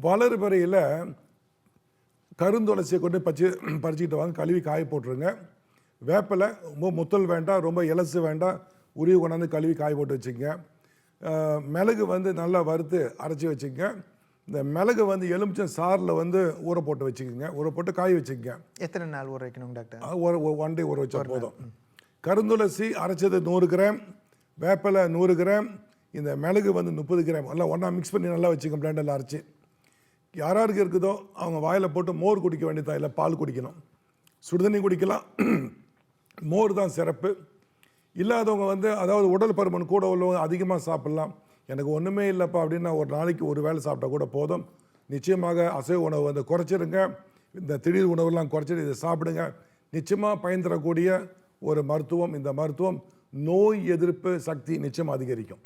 வளர்பிறையில் கருந்துளசியை கொண்டு பறிச்சுக்கிட்டு வாங்க, கழுவி காய போட்டுருங்க. வேப்பிலை ரொம்ப முத்தல் வேண்டாம், ரொம்ப இலசு வேண்டாம், உருவி கொண்டாந்து கழுவி காய போட்டு வச்சுக்கங்க. மிளகு நல்லா வறுத்து அரைச்சி வச்சுக்கங்க. இந்த மிளகு எலுமிச்சம் சாறில் ஊற போட்டு வச்சுக்கோங்க. ஊற போட்டு காய வச்சுக்கங்க. எத்தனை நாள் ஊற வைக்கணும் டாக்டர்? ஒன் டே ஊற வச்சா போதும். கருந்துளசி அரைச்சது 100 கிராம், வேப்பிலை 100 கிராம், இந்த மிளகு 30 கிராம் எல்லாம் ஒன்றா மிக்ஸ் பண்ணி நல்லா வச்சுக்கோங்க. பிளேண்டெல்லாம் அரைச்சி யாராருக்கு இருக்குதோ அவங்க வாயில் போட்டு மோர் குடிக்க வேண்டியதான், இல்லை பால் குடிக்கணும், சுடுதண்ணி குடிக்கலாம். மோர் தான் சிறப்பு. இல்லாதவங்க அதாவது உடல் பருமன் கூட உள்ளவங்க அதிகமாக சாப்பிட்லாம். எனக்கு ஒன்றுமே இல்லைப்பா அப்படின்னா ஒரு நாளைக்கு ஒரு வேளை சாப்பிட்டா கூட போதும். நிச்சயமாக அசைவ உணவு குறைச்சிடுங்க. இந்த திடீர் உணவுலாம் குறைச்சிட்டு இதை சாப்பிடுங்க. நிச்சயமாக பயன் தரக்கூடிய ஒரு மருத்துவம். இந்த மருத்துவம் நோய் எதிர்ப்பு சக்தி நிச்சயம் அதிகரிக்கும்.